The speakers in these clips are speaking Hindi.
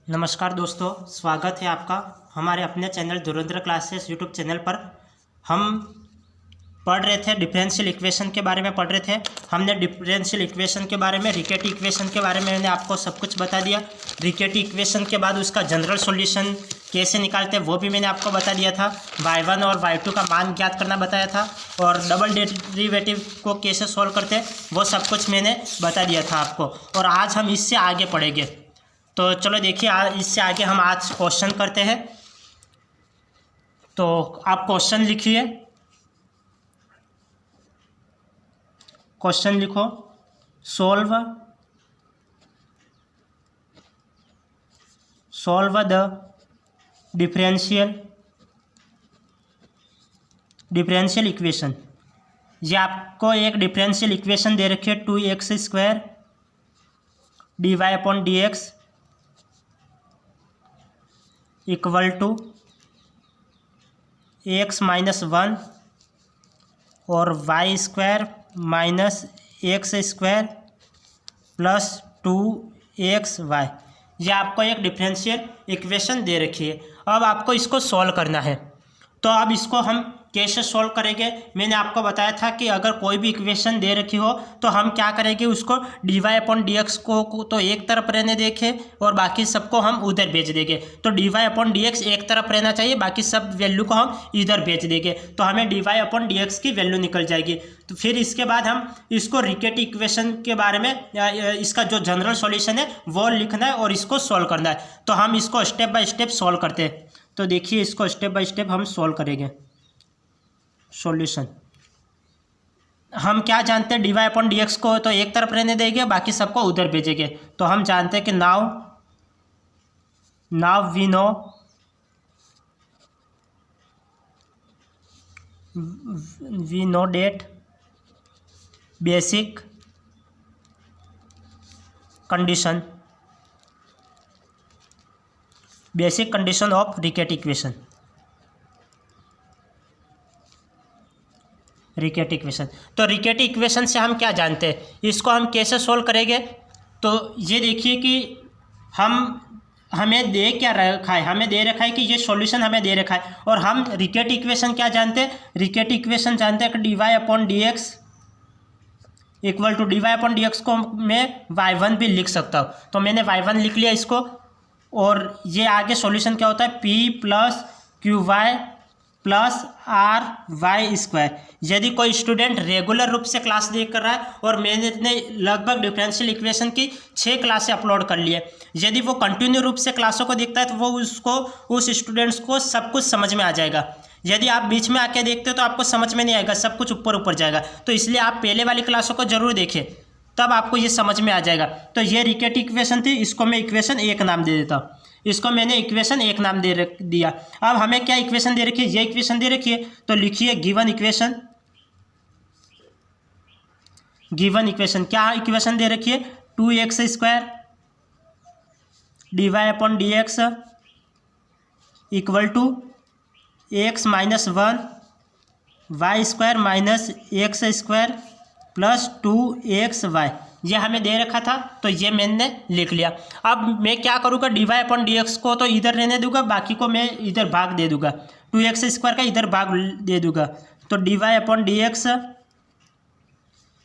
नमस्कार दोस्तों, स्वागत है आपका हमारे अपने चैनल धुरंधर क्लासेस यूट्यूब चैनल पर। हम पढ़ रहे थे डिफरेंशियल इक्वेशन के बारे में पढ़ रहे थे। हमने डिफरेंशियल इक्वेशन के बारे में, रिकेटी इक्वेशन के बारे में मैंने आपको सब कुछ बता दिया। रिकेटी इक्वेशन के बाद उसका जनरल सॉल्यूशन कैसे निकालते हैं वो भी मैंने आपको बता दिया था। y1 और y2 का मान ज्ञात करना बताया था और डबल डेरिवेटिव को कैसे सॉल्व करते हैं वो सब कुछ मैंने बता दिया था आपको। और आज हम इससे आगे पढ़ेंगे। तो चलो देखिए, इससे आगे हम आज क्वेश्चन करते हैं। तो आप क्वेश्चन लिखिए, क्वेश्चन लिखो। Solve the differential equation. ये आपको एक डिफरेंशियल इक्वेशन दे रखी है 2x² dy/dx equal to x-1 और y² -x² प्लस 2xy। ये आपको एक डिफरेंशियल इक्वेशन दे रखी है। अब आपको इसको सॉल्व करना है। तो अब इसको हम कैसे सॉल्व करेंगे, मैंने आपको बताया था कि अगर कोई भी इक्वेशन दे रखी हो तो हम क्या करेंगे, उसको dy/dx को तो एक तरफ रहने देंगे और बाकी सबको हम उधर भेज देंगे। तो dy/dx एक तरफ रहना चाहिए, बाकी सब वैल्यू को हम इधर भेज देंगे तो हमें dy/dx की वैल्यू निकल जाएगी। तो फिर इसके बाद हम इसको रिकेट इक्वेशन के बारे में, इसका जो जनरल सॉल्यूशन है वो लिखना है और इसको सॉल्व करना है। तो हम इसको स्टेप बाय स्टेप सॉल्व करते हैं। तो देखिए, इसको स्टेप बाय स्टेप हम सॉल्व करेंगे। सॉल्यूशन हम क्या जानते हैं, dy/dx को तो एक तरफ रहने देंगे, बाकी सबको उधर भेजेंगे। तो हम जानते हैं कि now we know that basic condition of Riccati equation. Riccati equation, तो रिकेट इक्वेशन से हम क्या जानते हैं, इसको हम कैसे सोल्व करेंगे। तो ये देखिए कि हमें दे क्या रखा है, हमें दे रखा है कि ये सॉल्यूशन हमें दे रखा है। और हम रिकेट इक्वेशन क्या जानते हैं, रिकेट इक्वेशन जानते हैं कि dy/dx इक्वल टू dy/dx को मैं y1 भी लिख सकता हूँ। तो मैंने y1 लिख लिया इसको। और ये आगे सॉल्यूशन क्या होता है, p + qy + ry²। यदि कोई स्टूडेंट रेगुलर रूप से क्लास देख कर रहा है और मैंने लगभग डिफरेंशियल इक्वेशन की 6 क्लासें अपलोड कर ली है, यदि वो कंटिन्यू रूप से क्लासों को देखता है तो वो उस स्टूडेंट्स को सब कुछ समझ में आ जाएगा। यदि आप बीच में आके देखते हो तो आपको समझ में नहीं आएगा, सब कुछ ऊपर ऊपर जाएगा। तो इसलिए आप पहले वाली क्लासों को जरूर देखें, तब आपको ये समझ में आ जाएगा। तो ये रिकेट इक्वेशन थी, इसको मैं इक्वेशन 1 नाम दे देता हूँ। इसको मैंने इक्वेशन 1 नाम दे दिया। अब हमें क्या इक्वेशन दे रखी है, ये इक्वेशन दे रखी है। तो लिखिए गिवन इक्वेशन क्या इक्वेशन दे रखी है, 2x² dy/dx equal to x-1 y² -x² plus 2xy। ये हमें दे रखा था तो ये मैंने लिख लिया। अब मैं क्या करूँगा, dy/dx को तो इधर रहने दूंगा, बाकी को मैं इधर भाग दे दूंगा, 2x² का इधर भाग दे दूंगा। तो dy/dx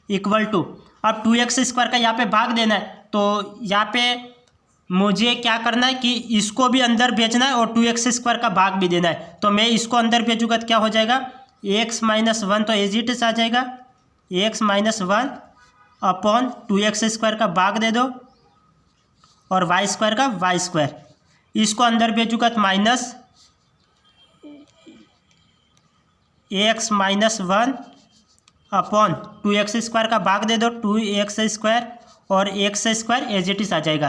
इक्वल टू, अब 2x² का यहाँ पे भाग देना है। तो यहाँ पे मुझे क्या करना है कि इसको भी अंदर भेजना है और 2x² का भाग भी देना है। तो मैं इसको अंदर भेजूँगा तो क्या हो जाएगा, x-1 तो एज इट इज आ जाएगा, x-1 अपॉन 2x² का भाग दे दो और y² का y²। इसको अंदर भेजूँगा तो माइनस x-1 अपॉन 2x² का भाग दे दो, 2x² और x² एज इट इज आ जाएगा।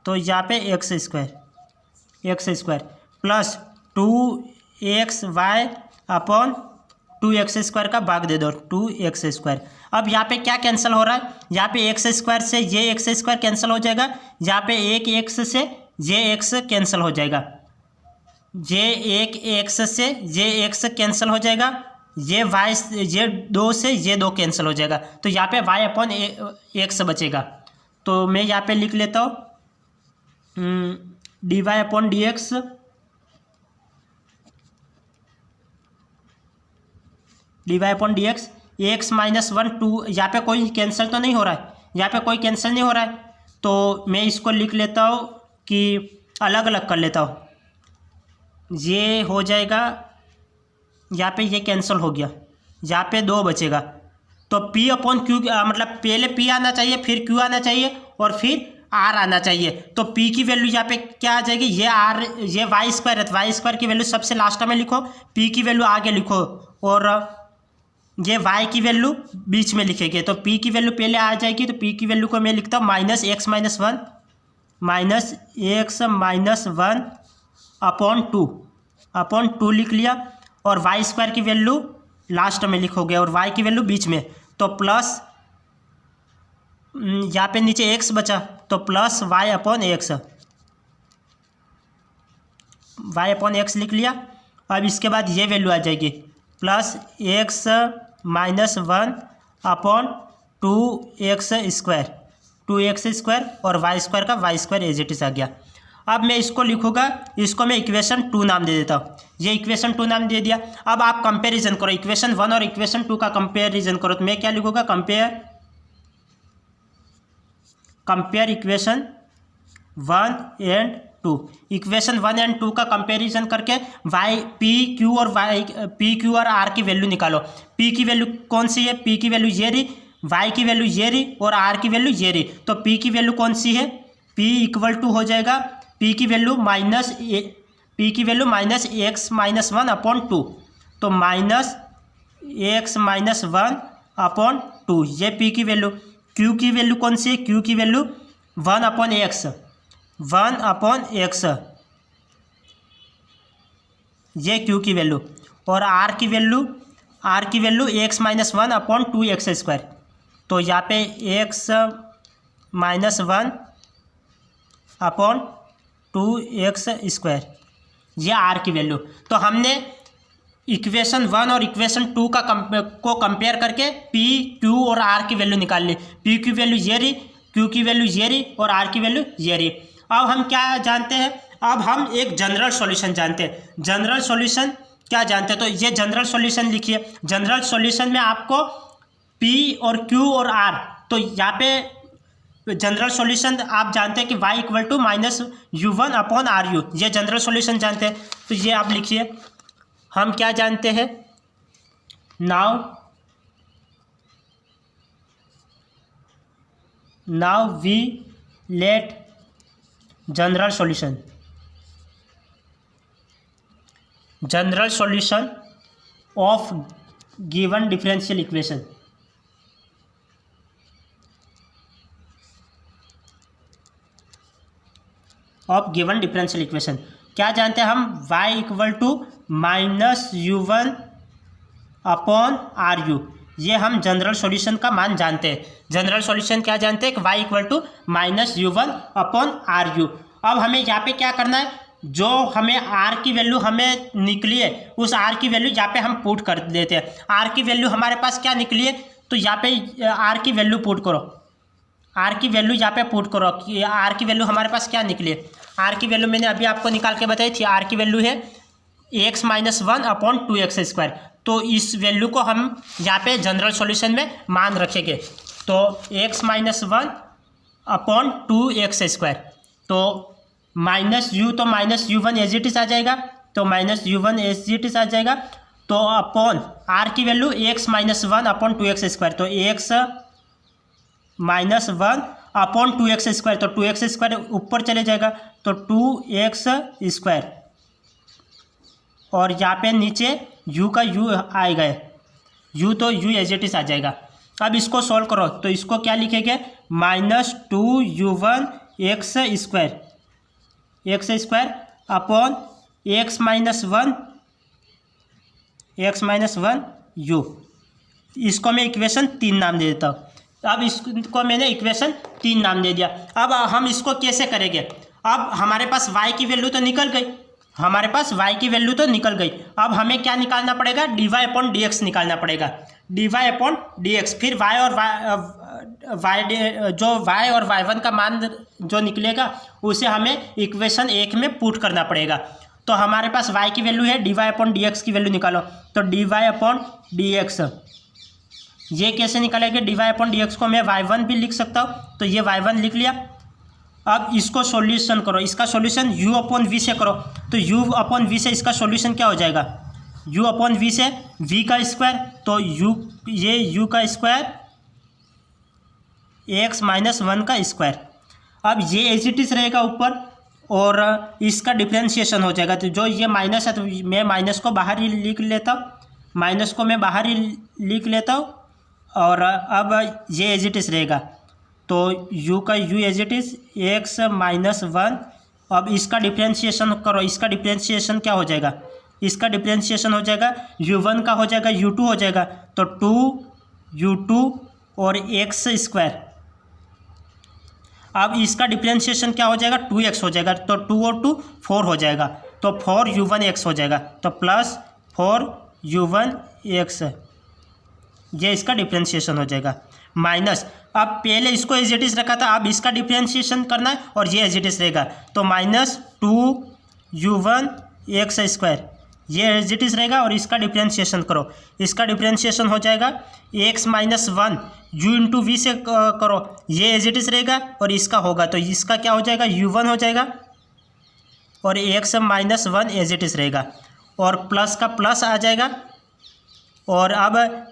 तो यहाँ पे x² plus 2xy upon 2x² का भाग दे दो, 2x²। अब यहाँ पे क्या कैंसिल हो रहा है, यहाँ पे x² से ये x² कैंसिल हो जाएगा, यहाँ पे एक x से ये x कैंसिल हो जाएगा, ये एक x से ये x कैंसिल हो जाएगा, ये y ये 2 से ये 2 कैंसिल हो जाएगा। तो यहाँ पे y अपॉन x बचेगा। तो मैं यहाँ पे लिख लेता हूँ d y upon D x x minus one two, यहाँ पे कोई कैंसिल तो नहीं हो रहा है, यहाँ पे कोई कैंसिल नहीं हो रहा है, तो मैं इसको लिख लेता हूँ कि अलग अलग कर लेता हूँ। ये हो जाएगा, यहाँ पे ये कैंसिल हो गया, यहाँ पे 2 बचेगा, तो P अपॉन क्यू, मतलब पहले P आना चाहिए, फिर Q आना चाहिए और फिर R आना चाहिए। तो P की वैल्यू यहाँ पे क्या आ जाएगी, ये R, ये वाई स्क्वायर है, वाई स्क्वायर की वैल्यू सबसे लास्ट में लिखो, P की वैल्यू आगे लिखो और ये y की वैल्यू बीच में लिखेंगे। तो P की वैल्यू पहले आ जाएगी, तो P की वैल्यू को मैं लिखता हूँ -x - 1 अपॉन 2 लिख लिया, और वाई स्क्वायर की वैल्यू लास्ट में लिखोगे और y की वैल्यू बीच में, तो प्लस यहाँ पे नीचे x बचा, तो प्लस y अपॉन x लिख लिया। अब इसके बाद ये वैल्यू आ जाएगी plus x - 1 upon 2x square और वाई स्क्वायर का Y square as it is आ गया। अब मैं इसको लिखूँगा, इसको मैं इक्वेशन 2 नाम दे देता हूँ, ये इक्वेशन 2 नाम दे दिया। अब आप कंपैरिजन करो, इक्वेशन 1 और इक्वेशन 2 का कंपैरिजन करो, तो मैं क्या लिखूँगा, compare equation 1 and 2। Equation 1 and 2 का कंपैरिजन करके P, Q और R की वैल्यू निकालो। P की वैल्यू कौन सी है, P की वैल्यू ये रही, Y की वैल्यू ये रही और R की वैल्यू ये रही। तो P की वैल्यू कौन सी है, P इक्वल टू हो जाएगा, P की वैल्यू -x - 1 अपॉन 2, तो -x - 1 अपॉन 2, ये P की वैल्यू। Q की वैल्यू कौन सी है, Q की वैल्यू 1 अपॉन x, ये Q की वैल्यू, और R की value x - 1 upon 2x square, तो यहाँ पे x - 1 अपॉन 2x स्क्वायर, ये R की वैल्यू। तो हमने इक्वेशन 1 और इक्वेशन 2 को कंपेयर करके P, Q और R की वैल्यू निकाल ली। P की वैल्यू ये रही, Q की वैल्यू ये रही और R की वैल्यू ये रही। अब हम क्या जानते हैं, अब हम एक जनरल सॉल्यूशन जानते हैं। जनरल सॉल्यूशन क्या जानते हैं, तो ये जनरल सॉल्यूशन लिखिए। जनरल सॉल्यूशन में आपको P और Q और R, तो यहाँ पे जनरल सॉल्यूशन आप जानते हैं कि y equal to -u1 upon RU, ये जनरल सॉल्यूशन जानते हैं। तो ये आप लिखिए, हम क्या जानते हैं, now we let general solution of given differential equation. Of given differential equation क्या जानते हैं हम, y equal to -u1 upon RU, ये हम जनरल सॉल्यूशन का मान जानते हैं। जनरल सॉल्यूशन क्या जानते हैं कि y equal to -u1 upon RU। अब हमें यहाँ पे क्या करना है, जो हमें R की वैल्यू हमें निकली है, उस R की वैल्यू यहाँ पे हम पुट कर देते हैं। R की वैल्यू हमारे पास क्या निकली है, तो यहाँ पे R की वैल्यू पुट करो, R की वैल्यू यहाँ पे पुट करो कि R की वैल्यू हमारे पास क्या निकली है। R की वैल्यू मैंने अभी आपको निकाल के बताई थी, R की वैल्यू है x - 1 अपॉन 2x स्क्वायर। तो इस वैल्यू को हम यहाँ पे जनरल सॉल्यूशन में मान रखेंगे, तो x - 1 अपॉन 2x स्क्वायर, तो -u, तो -u1 एज इट इज आ जाएगा, तो -u1 एज इट इज आ जाएगा, तो अपॉन R की value x - 1 upon 2x square, तो x - 1 अपॉन 2x स्क्वायर, तो 2x स्क्वायर ऊपर चले जाएगा, तो 2x स्क्वायर, और यहाँ पे नीचे u का u आएगा, u तो u एज इट इज आ जाएगा। अब इसको सॉल्व करो, तो इसको क्या लिखेंगे, -2u1 x square upon x - 1 u, इसको मैं इक्वेशन 3 नाम दे देता हूँ। अब इसको मैंने इक्वेशन 3 नाम दे दिया। अब हम इसको कैसे करेंगे, अब हमारे पास y की वैल्यू तो निकल गई, अब हमें क्या निकालना पड़ेगा, dy अपॉन dx निकालना पड़ेगा, dy अपॉन dx, फिर y और जो y और y1 का मान जो निकलेगा उसे हमें इक्वेशन 1 में पुट करना पड़ेगा। तो हमारे पास y की वैल्यू है, dy अपॉन dx की वैल्यू निकालो। तो dy अपॉन dx ये कैसे निकालेंगे? dy अपॉन dx को मैं y1 भी लिख सकता हूँ, तो ये y1 लिख लिया। अब इसको सॉल्यूशन करो, इसका सॉल्यूशन u अपॉन v से करो। तो u अपॉन v से इसका सॉल्यूशन क्या हो जाएगा? u अपॉन v से v का स्क्वायर, तो ये u का स्क्वायर x माइनस 1 का स्क्वायर। अब ये एज इट इज रहेगा ऊपर और इसका डिफ्रेंशिएशन हो जाएगा। तो जो ये माइनस है तो मैं माइनस को बाहर ही लिख लेता हूँ, माइनस को मैं बाहर ही लिख लेता हूँ और अब ये एज इट इज रहेगा। तो u का u as it is x minus 1। अब इसका डिफ्रेंशिएशन करो, इसका डिफ्रेंशिएशन क्या हो जाएगा? इसका डिफ्रेंशिएशन हो जाएगा u1 का हो जाएगा u2 हो जाएगा, तो 2u2 और x स्क्वायर। अब इसका डिफ्रेंशिएशन क्या हो जाएगा? 2x हो जाएगा, तो 2 और 2 4 हो जाएगा, तो 4u1x हो जाएगा, तो प्लस 4u1x ये इसका डिफ्रेंशिएशन हो जाएगा। माइनस, अब पहले इसको एज इट इज रखा था, अब इसका डिफ्रेंशिएशन करना है और ये एज इट इज रहेगा, तो माइनस 2u1x स्क्वायर ये एज इट इज रहेगा और इसका डिफ्रेंशिएशन करो। इसका डिफ्रेंशिएशन हो जाएगा x minus 1 u into v से करो, ये एज इट इज रहेगा और इसका होगा, तो इसका क्या हो जाएगा? u1 हो जाएगा और x minus 1 as it is रहेगा और प्लस का प्लस आ जाएगा और अब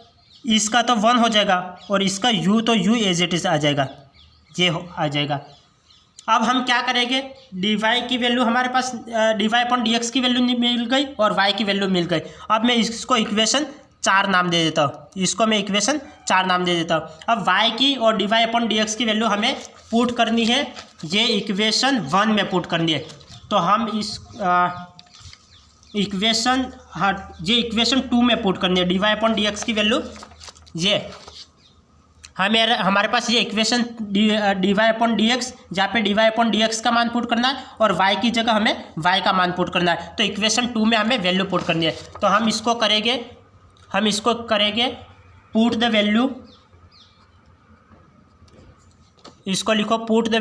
इसका तो 1 हो जाएगा और इसका u तो u एज इट इज आ जाएगा, ये आ जाएगा। अब हम क्या करेंगे? dy की वैल्यू हमारे पास dy अपॉन dx की वैल्यू मिल गई और y की वैल्यू मिल गई। अब मैं इसको इक्वेशन 4 नाम दे देता हूँ, इसको मैं इक्वेशन 4 नाम दे देता हूँ। अब y की और dy अपॉन dx की वैल्यू हमें पुट करनी है, ये इक्वेशन 1 में पुट करनी है। तो हम इस ये इक्वेशन 2 में पुट करनी है। dy अपॉन dx की वैल्यू ये हमारे पास ये इक्वेशन dy अपॉन dx, जहाँ पे dy अपॉन dx का मान पुट करना है और y की जगह हमें y का मान पुट करना है। तो इक्वेशन 2 में हमें वैल्यू पुट करनी है, तो हम इसको करेंगे पुट द वैल्यू, इसको लिखो put the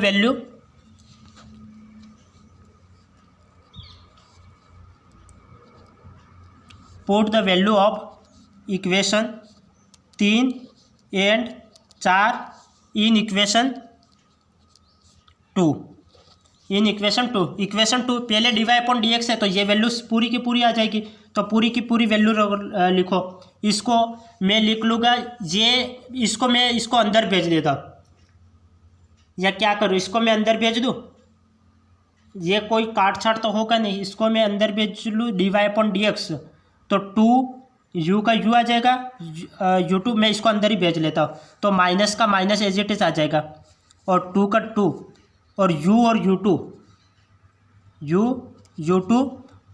value of equation 3 and 4 in equation 2। Equation 2 पहले dy अपॉन dx है, तो ये वैल्यू पूरी की पूरी आ जाएगी, तो पूरी की पूरी वैल्यू लिखो। इसको मैं लिख लूँगा, इसको अंदर भेज देता हूँ, या क्या करूँ? इसको मैं अंदर भेज दूँ, ये कोई काट छाट तो होगा नहीं, इसको मैं अंदर भेज लूँ dy अपॉन dx, तो 2u का u आ जाएगा, u2 मैं इसको अंदर ही भेज लेता हूँ, तो माइनस का माइनस एज इट इज आ जाएगा और 2 का 2 और u और u2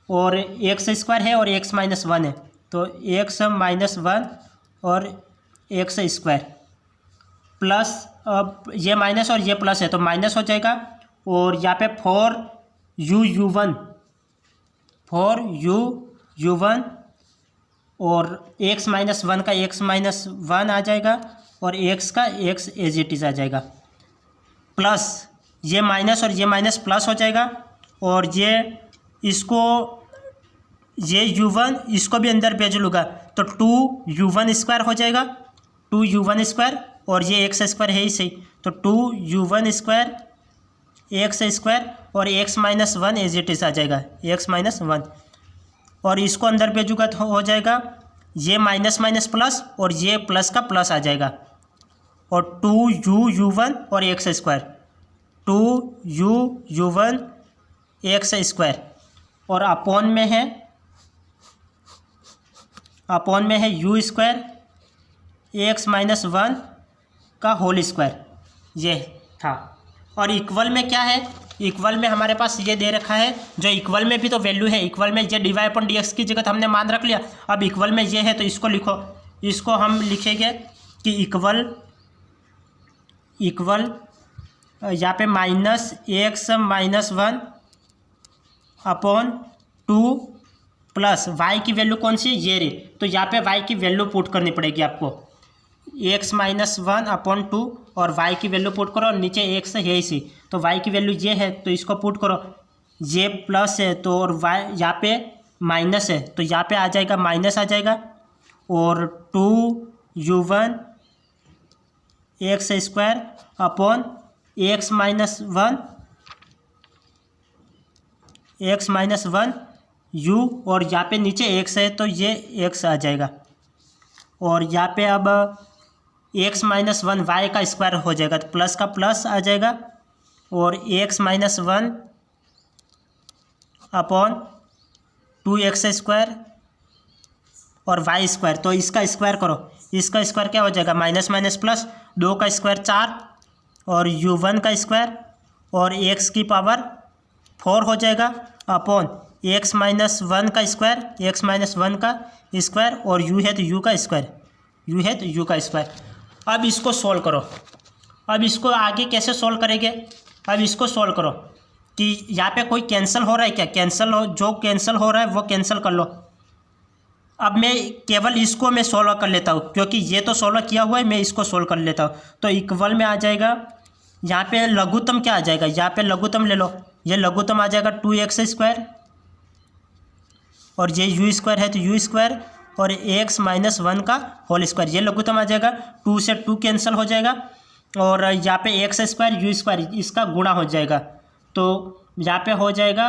और x स्क्वायर है और x माइनस 1 है, तो x माइनस 1 और x स्क्वायर प्लस, अब ये माइनस और ये प्लस है तो माइनस हो जाएगा और यहाँ पे 4u1 और x माइनस 1 का x माइनस 1 आ जाएगा और x का x एज इट इज आ जाएगा, प्लस ये माइनस और ये माइनस प्लस हो जाएगा और ये u1 इसको भी अंदर भेज लूँगा, तो 2u1 स्क्वायर हो जाएगा, 2u1 स्क्वायर और ये x स्क्वायर है ही सही, तो 2u1 स्क्वायर x स्क्वायर और x minus 1 as it is आ जाएगा, x माइनस 1 और इसको अंदर भेजूंगा तो हो जाएगा ये माइनस माइनस प्लस और ये प्लस का प्लस आ जाएगा और 2u1 और x square, 2u1 x square और अपॉन में है u स्क्वायर x माइनस 1 का होल स्क्वायर, ये था। और इक्वल में क्या है? इक्वल में हमारे पास ये दे रखा है, जो इक्वल में भी तो वैल्यू है, इक्वल में ये dy अपॉन dx की जगह हमने मान रख लिया, अब इक्वल में ये है तो इसको लिखो, इसको हम लिखेंगे कि इक्वल यहाँ पे minus x minus 1 upon 2 plus y की वैल्यू कौन सी है? ये रे, तो यहाँ पे y की वैल्यू पुट करनी पड़ेगी आपको, x माइनस 1 अपॉन 2 और y की वैल्यू पुट करो और नीचे x है इसी, तो y की वैल्यू ये है तो इसको पुट करो, ये प्लस है तो और y यहाँ पे माइनस है तो यहाँ पे आ जाएगा माइनस आ जाएगा, और 2u1 x square upon x minus one u, और यहाँ पे नीचे x है तो ये x आ जाएगा, और यहाँ पे अब x माइनस वन वाई का स्क्वायर हो जाएगा तो प्लस का प्लस आ जाएगा, और x minus one upon 2x square और वाई स्क्वायर, तो इसका स्क्वायर करो, इसका स्क्वायर क्या हो जाएगा माइनस माइनस प्लस, 2 का स्क्वायर 4 और u1 का स्क्वायर और x की पावर 4 हो जाएगा अपॉन x माइनस वन का स्क्वायर, x माइनस वन का स्क्वायर और u है तो u का स्क्वायर, u है तो u का स्क्वायर। अब इसको सॉल्व करो। अब इसको आगे कैसे सॉल्व करेंगे, अब इसको सॉल्व करो कि यहाँ पे कोई कैंसिल हो रहा है क्या, कैंसिल हो, जो कैंसिल हो रहा है वो कैंसिल कर लो। अब मैं केवल इसको मैं सॉल्व कर लेता हूँ क्योंकि ये तो सॉल्व किया हुआ है, मैं इसको सॉल्व कर लेता हूँ। तो इक्वल में आ जाएगा, यहाँ पे लघुत्तम क्या आ जाएगा, यहाँ पे लघुत्तम ले लो, ये लघुत्तम आ जाएगा 2x स्क्वायर और ये u स्क्वायर है तो u स्क्वायर और x माइनस वन का होल स्क्वायर, ये लघुत्तम आ जाएगा, 2 से 2 कैंसिल हो जाएगा और यहाँ पे x स्क्वायर u स्क्वायर इसका गुणा हो जाएगा, तो यहाँ पे हो जाएगा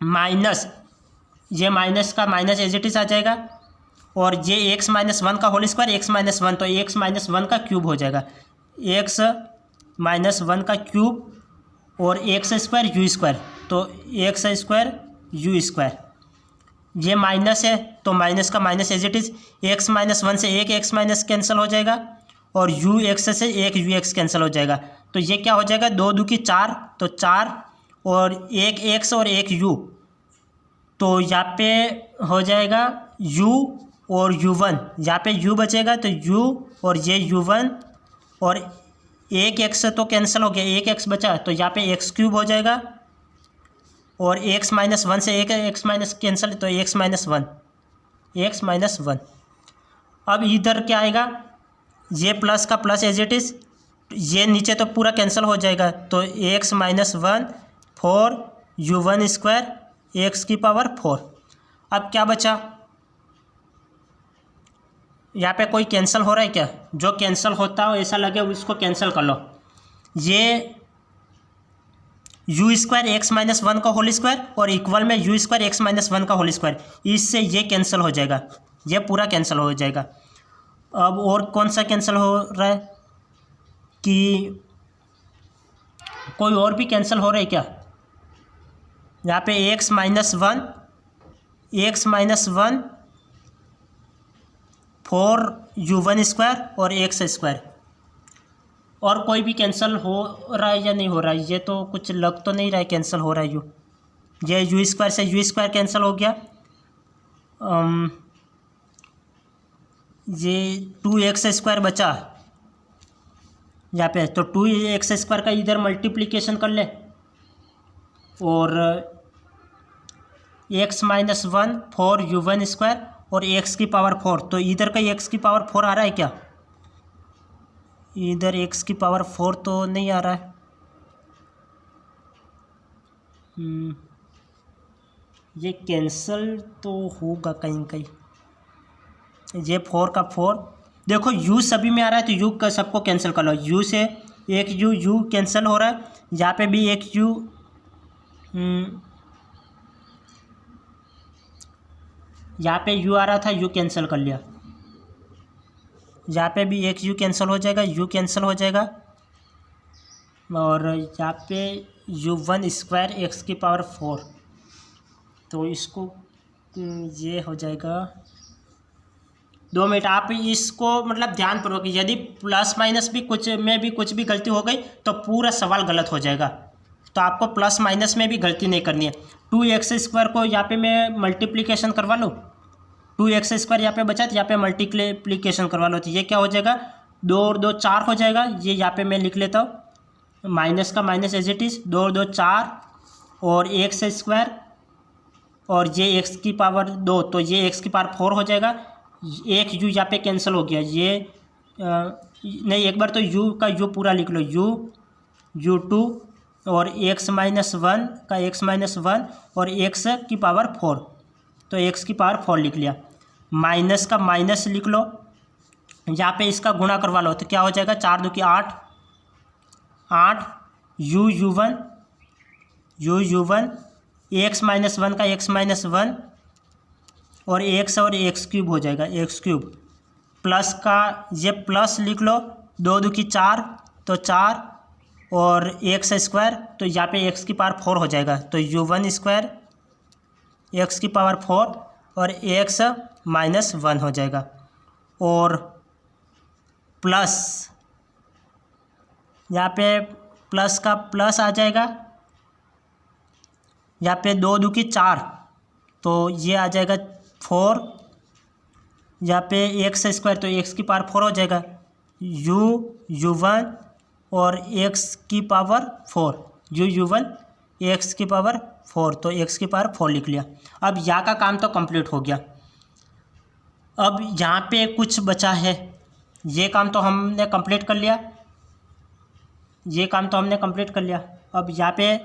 माइनस, ये माइनस का माइनस एज इट इज आ जाएगा, और ये x माइनस वन का whole square x minus one, तो x माइनस वन का क्यूब हो जाएगा, x माइनस वन का क्यूब और x स्क्वायर u स्क्वायर, तो x स्क्वायर u स्क्वायर, ये माइनस है तो माइनस का minus as it is, x minus one से एक x माइनस कैंसिल हो जाएगा और u x से एक u x कैंसिल हो जाएगा, तो ये क्या हो जाएगा 2 2 की 4, तो 4 और एक x और एक u, तो यहाँ पे हो जाएगा u और u1, यहाँ पे u बचेगा तो u और ये u1 और एक x तो कैंसिल हो गया, एक x बचा तो यहाँ पे x क्यूब हो जाएगा और x माइनस वन से एक x माइनस कैंसिल तो x माइनस वन। अब इधर क्या आएगा, ये प्लस का प्लस एज इट इज, ये नीचे तो पूरा कैंसिल हो जाएगा, तो x minus one 4 u1 square x की पावर 4। अब क्या बचा, यहाँ पे कोई कैंसिल हो रहा है क्या, जो कैंसिल होता हो ऐसा लगे उसको कैंसिल कर लो, ये u square x minus one का होल स्क्वायर और इक्वल में u square x minus one का होल स्क्वायर, इससे ये कैंसिल हो जाएगा, ये पूरा कैंसिल हो जाएगा। अब और कौन सा कैंसिल हो रहा है कि कोई और भी कैंसिल हो रहा है क्या, यहाँ पे x minus one 4 u1 square और x स्क्वायर, और कोई भी कैंसिल हो रहा है या नहीं हो रहा है, ये तो कुछ लग तो नहीं रहा है कैंसिल हो रहा है, ये u स्क्वायर से u स्क्वायर कैंसिल हो गया, ये 2x स्क्वायर बचा यहाँ पे, तो 2x स्क्वायर का इधर मल्टीप्लिकेशन कर ले और x minus one 4 u1 square और x की पावर 4, तो इधर का x की पावर 4 आ रहा है क्या, इधर x की पावर 4 तो नहीं आ रहा है, ये कैंसिल तो होगा कहीं कहीं, ये 4 का 4, देखो u सभी में आ रहा है तो u का सबको कैंसिल कर लो, u से एक u कैंसिल हो रहा है, यहाँ पे भी एक u, यहाँ पे u आ रहा था u कैंसिल कर लिया, यहाँ पे भी एक u कैंसिल हो जाएगा, u कैंसिल हो जाएगा, और यहाँ पे u1 स्क्वायर एक्स की पावर 4, तो इसको ये हो जाएगा 2 मिनट। आप इसको मतलब ध्यानपूर्वक, यदि प्लस माइनस भी कुछ में भी कुछ भी गलती हो गई तो पूरा सवाल गलत हो जाएगा, तो आपको प्लस माइनस में भी गलती नहीं करनी है। 2x स्क्वायर को यहाँ पे मैं मल्टीप्लिकेशन करवा लूँ, 2x स्क्वायर यहाँ पे बचा तो यहाँ पे मल्टीप्लिकेशन करवा लो, तो ये क्या हो जाएगा 2 और 2 4 हो जाएगा, ये यहाँ पे मैं लिख लेता हूँ, माइनस का माइनस एज इट इज़, 2 और 2 4 और x स्क्वायर और ये x की पावर 2, तो ये x की पावर 4 हो जाएगा, एक u यहाँ पे कैंसिल हो गया, ये नहीं, एक बार तो u का u पूरा लिख लो, u2 और x-1 का x-1 और x की पावर 4, तो x की पावर 4 लिख लिया। माइनस का माइनस लिख लो, यहाँ पे इसका गुणा करवा लो तो क्या हो जाएगा, 4 2 की 8, 8 u1 x-1 का x-1 और x क्यूब हो जाएगा, x क्यूब। प्लस का ये प्लस लिख लो, 2 2 की 4 तो 4 और x स्क्वायर, तो यहाँ पे x की पावर 4 हो जाएगा, तो u1 स्क्वायर x की पावर 4 और x-1 हो जाएगा। और प्लस यहाँ पे प्लस का प्लस आ जाएगा, यहाँ पे 2 2 की 4 तो ये आ जाएगा 4, यहाँ पे x स्क्वायर तो x की पावर 4 हो जाएगा, u1 और x की पावर 4, u1 x की पावर 4, तो x की पावर 4 लिख लिया। अब यहाँ का काम तो कंप्लीट हो गया। अब यहाँ पे कुछ बचा है, ये काम तो हमने कंप्लीट कर लिया, ये काम तो हमने कंप्लीट कर लिया। अब यहाँ पे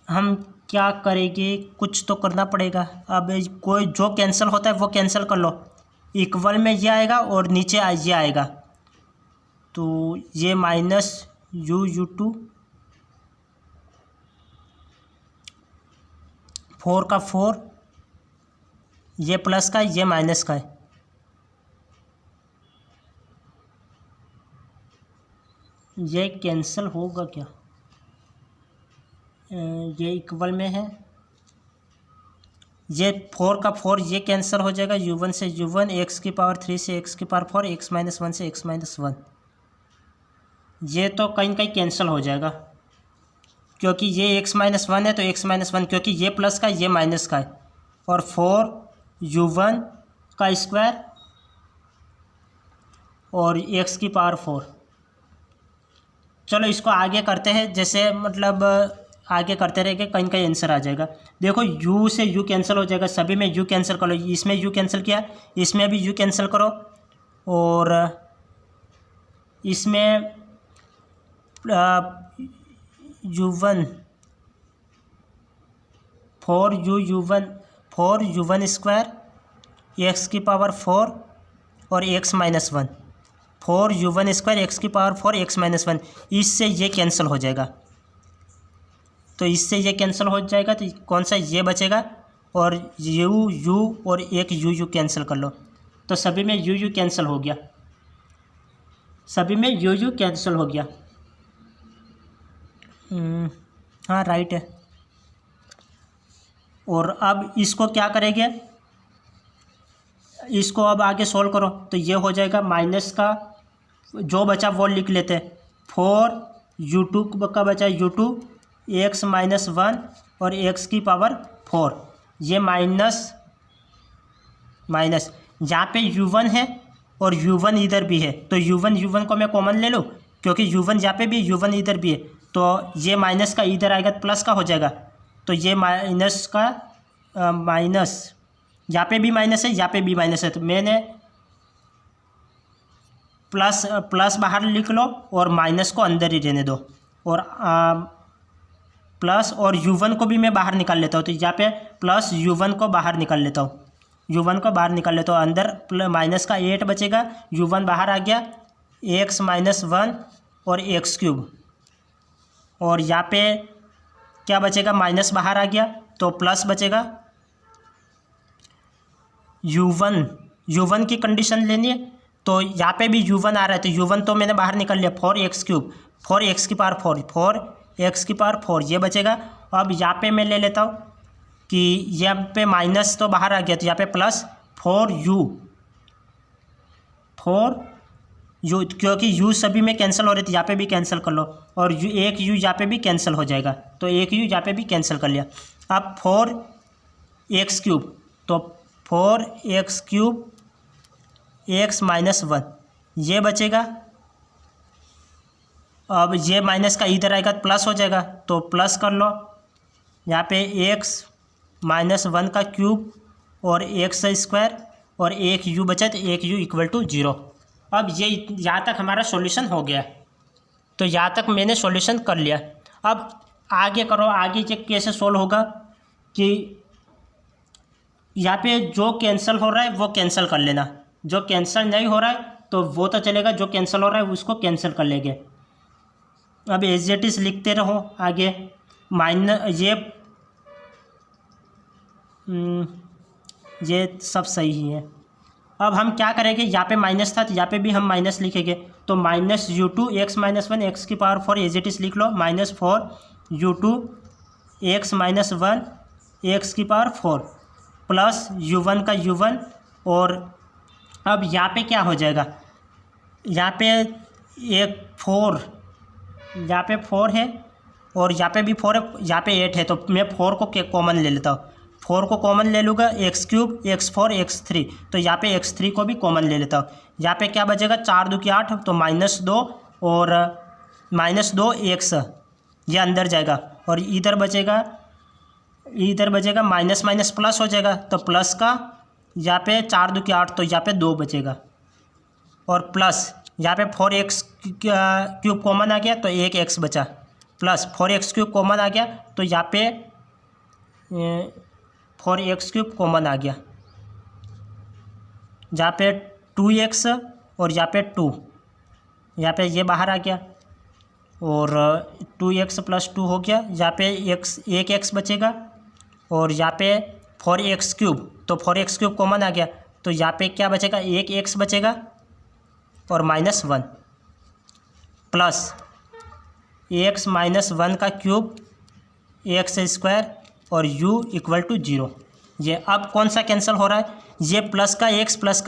हम क्या करेंगे, कुछ तो करना पड़ेगा। अब कोई जो कैंसिल होता है वो कैंसिल कर लो, इक्वल में ये आएगा और नीचे ये आएगा, तो ये माइनस u2 4 का 4, ये प्लस का ये माइनस का है, ये कैंसिल होगा क्या, ये इक्वल में है, ये 4 का 4 ये कैंसिल हो जाएगा, u1 से u1, x की पावर 3 से x की पावर 4, x-1 से x-1, ये तो कहीं कहीं कैंसिल हो जाएगा, क्योंकि ये x-1 है तो x-1, क्योंकि ये प्लस का ये माइनस का है, और 4 u1 का स्क्वायर और x की पावर 4। चलो इसको आगे करते हैं, जैसे मतलब आगे करते रहेंगे, कहीं कहीं आंसर आ जाएगा। देखो u से u कैंसिल हो जाएगा, सभी में u कैंसिल करो, इसमें u कैंसिल किया, इसमें भी u कैंसिल करो, और इसमें u1 4u1 स्क्वायर x की पावर 4 और x-1, 4u1 स्क्वायर x की पावर 4 x-1, इससे ये कैंसिल हो जाएगा, तो इससे ये कैंसिल हो जाएगा, तो कौन सा ये बचेगा, और u और एक u कैंसिल कर लो, तो सभी में u कैंसिल हो गया, सभी में u कैंसिल हो गया। हाँ राइट है। और अब इसको क्या करेंगे, इसको अब आगे सोल्व करो, तो ये हो जाएगा माइनस का जो बचा वो लिख लेते हैं, 4u2 का बचा u2 x-1 और x की पावर 4, ये माइनस यहाँ पे u1 है और u1 इधर भी है, तो u1 को मैं कॉमन ले लूँ, क्योंकि u1 यहाँ पे भी u1 इधर भी है, तो ये माइनस का इधर आएगा तो प्लस का हो जाएगा, तो ये माइनस का माइनस यहाँ पे भी माइनस है, यहाँ पे भी माइनस है, तो मैंने प्लस बाहर लिख लो और माइनस को अंदर ही रहने दो, और प्लस और u1 को भी मैं बाहर निकाल लेता हूँ, तो यहाँ पे प्लस u1 को बाहर निकाल लेता हूँ, अंदर माइनस का 8 बचेगा, u1 बाहर आ गया, x-1 और x क्यूब, और यहाँ पे क्या बचेगा, माइनस बाहर आ गया तो प्लस बचेगा, u1 की कंडीशन लेनी है, तो यहाँ पे भी u1 आ रहा है, तो u1 तो मैंने बाहर निकाल लिया, 4x क्यूब, 4x की पावर 4x की पावर 4 ये बचेगा। अब यहाँ पे मैं ले लेता हूँ कि यहाँ पे माइनस तो बाहर आ गया, तो यहाँ पे प्लस 4u, क्योंकि u सभी में कैंसिल हो रही थी, यहाँ पे भी कैंसिल कर लो, और एक u यहाँ पे भी कैंसिल हो जाएगा, तो एक u यहाँ पे भी कैंसिल कर लिया। अब 4x क्यूब, तो 4x क्यूब x-1 ये बचेगा। अब ये माइनस का इधर आएगा तो प्लस हो जाएगा, तो प्लस कर लो, यहाँ पे x-1 का क्यूब और x स्क्वायर और एक u बचा, तो एक u इक्वल टू 0, अब ये यहाँ तक हमारा सॉल्यूशन हो गया। तो यहाँ तक मैंने सॉल्यूशन कर लिया। अब आगे करो, आगे ये कैसे सोल्व होगा कि यहाँ पे जो कैंसिल हो रहा है वो कैंसिल कर लेना, जो कैंसिल नहीं हो रहा है तो वो तो चलेगा, जो कैंसिल हो रहा है उसको कैंसिल कर लेंगे। अब एज इट इज़ लिखते रहो आगे। ये सब सही ही है। अब हम क्या करेंगे, यहाँ पे माइनस था तो यहाँ पे भी हम माइनस लिखेंगे। तो minus u2 x minus 1 x की पावर 4 एज इट इज़ लिख लो, minus 4 u2 x minus 1 x की पावर 4 प्लस u1 का u1। और अब यहाँ पे क्या हो जाएगा, यहाँ पे एक 4, यहाँ पे 4 है और यहाँ पे भी 4 है, यहाँ पे 8 है। तो मैं 4 को कॉमन ले लेता हूँ, 4 को कॉमन ले लूँगा, x3 x4 x3। तो यहाँ पे x3 को भी कॉमन ले लेता हूँ। यहाँ पे क्या बचेगा, 4 2 की 8, तो -2 और -2 x ये अंदर जाएगा और इधर बचेगा माइनस माइनस प्लस हो जाएगा। तो प्लस का यहाँ पे 4 2 की 8, तो यहाँ पे 2 बचेगा और प्लस यहाँ पे 4x क्यूब कॉमन आ गया तो 1x बचा, प्लस 4x क्यूब कॉमन आ गया तो यहाँ पे 4x क्यूब कॉमन आ गया, जहाँ पे 2x और यहाँ पे 2, यहाँ पे ये बाहर आ गया और 2x + 2 हो गया। यहाँ पे 1x बचेगा और यहाँ पे 4x क्यूब, तो 4x क्यूब कॉमन आ गया तो यहाँ पे क्या बचेगा, 1x बचेगा और -1 प्लस x - 1 का क्यूब x² और u = 0। ये अब कौन सा कैंसिल हो रहा है, ये प्लस का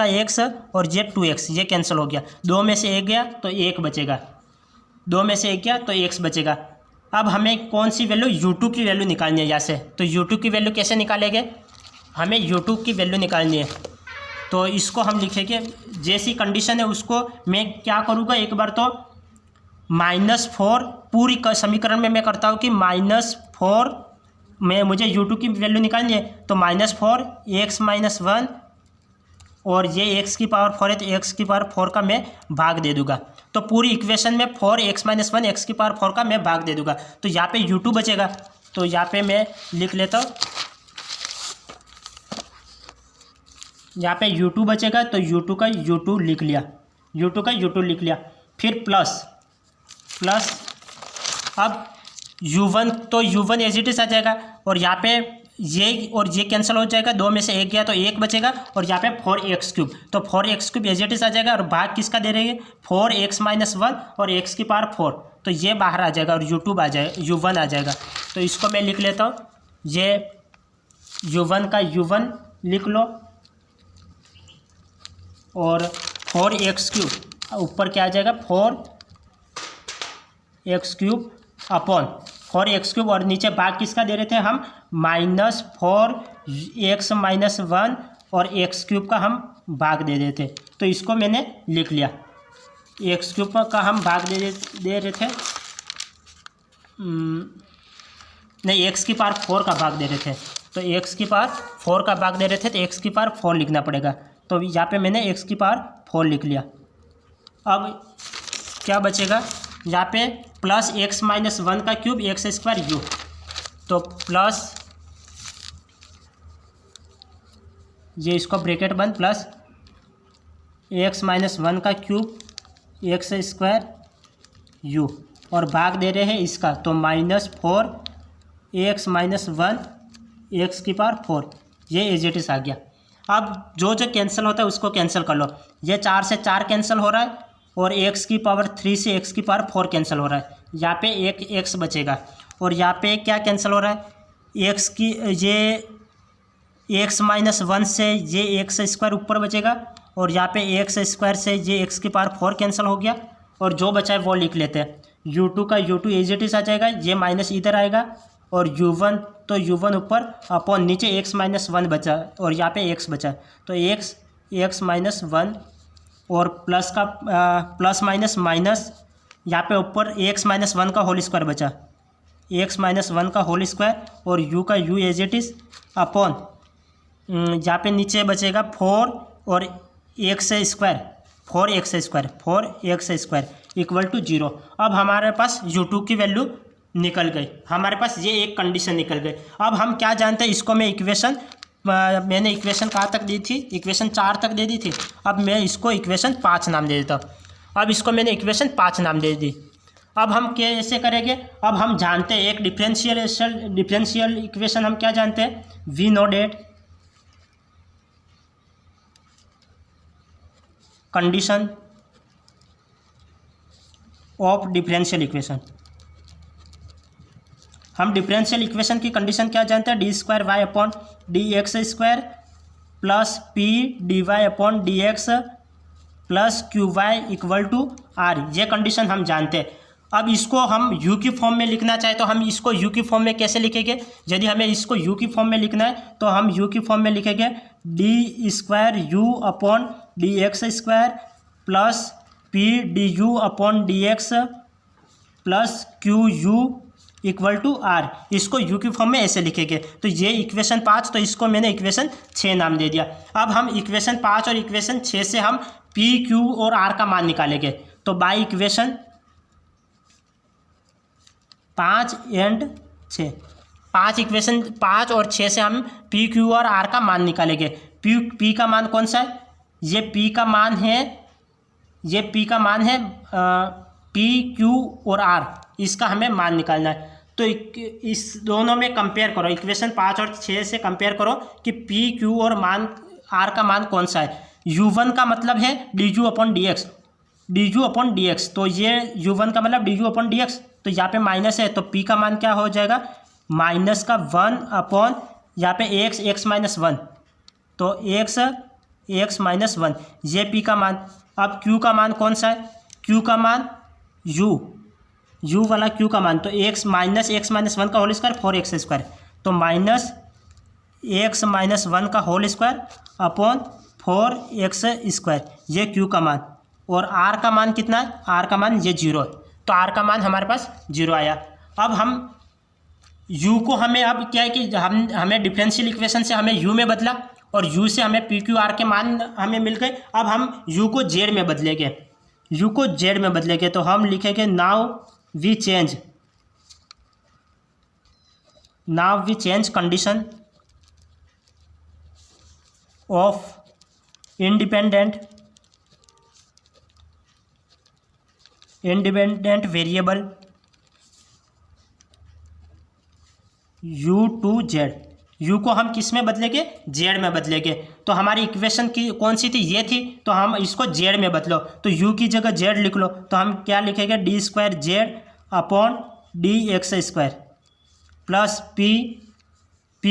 x और ये 2x ये कैंसिल हो गया। 2 में से 1 गया तो 1 बचेगा, 2 में से 1 गया तो x बचेगा। अब हमें कौन सी वैल्यू, u2 की वैल्यू निकालनी है यहाँ से। तो u2 की वैल्यू कैसे निकालेंगे, हमें u2 की वैल्यू निकालनी है। तो इसको हम लिखेंगे, जैसी कंडीशन है उसको मैं क्या करूँगा, एक बार तो -4 पूरी समीकरण में मैं करता हूँ कि -4 में मुझे u2 की वैल्यू निकालनी है। तो -4 x - 1 और ये x की पावर 4 है तो x की पावर 4 का मैं भाग दे दूंगा। तो पूरी इक्वेशन में 4x - 1 x की पावर 4 का मैं भाग दे दूंगा। तो यहाँ पे u2 बचेगा, तो यहाँ पे मैं लिख लेता हूँ, यहाँ पे u2 बचेगा तो u2 का u2 लिख लिया, u2 का u2 लिख लिया। फिर प्लस अब u1, तो u1 एज इट इज आ जाएगा और यहाँ पे ये और ये कैंसिल हो जाएगा, 2 में से 1 गया तो 1 बचेगा और यहाँ पे 4x क्यूब, तो 4x cube as it is आ जाएगा और भाग किसका दे रहे हैं, 4x - 1 और x की पावर 4, तो ये बाहर आ जाएगा और u1 आ जाएगा। तो इसको मैं लिख लेता हूँ, ये u1 का u1 लिख लो और 4x क्यूब ऊपर क्या आ जाएगा, 4x cube upon 4x cube और नीचे भाग किसका दे रहे थे हम, -4x - 1 और x क्यूब का हम भाग दे रहे थे। तो इसको मैंने लिख लिया, x क्यूब का हम भाग दे रहे थे, नहीं x की पावर 4 का भाग दे रहे थे। तो x की पावर 4 का भाग दे रहे थे तो x की पावर 4 लिखना पड़ेगा। तो यहाँ पे मैंने x की पावर 4 लिख लिया। अब क्या बचेगा, यहाँ पे प्लस x - 1 का क्यूब x² u, तो प्लस ये इसको ब्रैकेट बंद, प्लस x - 1 का क्यूब x² u और भाग दे रहे हैं इसका, तो -4 x - 1 x की पावर 4, ये एज इट इज आ गया। अब जो कैंसिल होता है उसको कैंसिल कर लो, ये 4 से 4 कैंसिल हो रहा है और x की पावर 3 से x की पावर 4 कैंसिल हो रहा है, यहाँ पे एक x बचेगा और यहाँ पे क्या कैंसिल हो रहा है, x की ये x - 1 से ये x² ऊपर बचेगा और यहाँ पे x² से ये x की पावर 4 कैंसिल हो गया और जो बचा है वो लिख लेते हैं, u2 का u2 एज इट इज आ जाएगा, ये माइनस इधर आएगा और u1, तो u1 ऊपर अपॉन नीचे x - 1 बचा और यहाँ पे x बचा, तो x - 1 और प्लस का प्लस माइनस यहाँ पे ऊपर x - 1 का होल स्क्वायर बचा, x - 1 का होल स्क्वायर और u का u as it is upon यहाँ पे नीचे बचेगा 4 और x² 4x² इक्वल टू 0। अब हमारे पास u2 की वैल्यू निकल गई, हमारे पास ये एक कंडीशन निकल गई। अब हम क्या जानते हैं, इसको मैं मैंने इक्वेशन कहाँ तक दी थी, इक्वेशन 4 तक दे दी थी। अब मैं इसको इक्वेशन 5 नाम दे देता हूँ। अब इसको मैंने इक्वेशन 5 नाम दे दी। अब हम कैसे करेंगे, अब हम जानते हैं एक डिफरेंशियल इक्वेशन हम क्या जानते हैं, we know that condition of differential equation. हम डिफरेंशियल इक्वेशन की कंडीशन क्या जानते हैं, d2y/dx² plus p/dx plus qy equal to r, ये कंडीशन हम जानते हैं। अब इसको हम u की फॉर्म में लिखना चाहे तो हम इसको u की फॉर्म में कैसे लिखेंगे, यदि हमें इसको u की फॉर्म में लिखना है तो हम u की फॉर्म में लिखेंगे d²u/dx² plus p/dx plus qu equal to r, इसको u की फॉर्म में ऐसे लिखेंगे। तो ये इक्वेशन 5, तो इसको मैंने इक्वेशन 6 नाम दे दिया। अब हम इक्वेशन 5 और इक्वेशन 6 से हम p, q और r का मान निकालेंगे। तो बाय इक्वेशन 5 एंड 6, 5 इक्वेशन 5 और 6 से हम p, q और r का मान निकालेंगे। p का मान कौन सा है, ये p का मान है p, q और r, इसका हमें मान निकालना है। तो इस दोनों में कंपेयर करो, इक्वेशन 5 और 6 से कंपेयर करो कि p, q और r का मान कौन सा है। u1 का मतलब है du/dx, तो ये u1 का मतलब du/dx, तो यहाँ पे माइनस है तो p का मान क्या हो जाएगा, माइनस का 1 यहाँ पे x -1, तो x -1 ये p का मान। अब q का मान कौन सा है, q का मान u वाला q का मान, तो x -1 का होल स्क्वायर 4x², तो -x -1 का होल स्क्वायर अपॉन 4x², ये q का मान। और r का मान कितना है, r का मान ये 0 है, तो r का मान हमारे पास 0 आया। अब हम u को हमें अब क्या है कि हमें डिफरेंशियल इक्वेशन से हमें u में बदला और u से हमें p, q, r के मान हमें मिल गए। अब हम u को z में बदलेंगे, तो हम लिखेंगे now we change condition of independent variable u to z। u को हम किस में बदलेंगे, z में बदलेंगे। तो हमारी इक्वेशन की कौन सी थी, ये थी, तो हम इसको z में बदलो, तो u की जगह z लिख लो, तो हम क्या लिखेंगे d²z/dx² प्लस p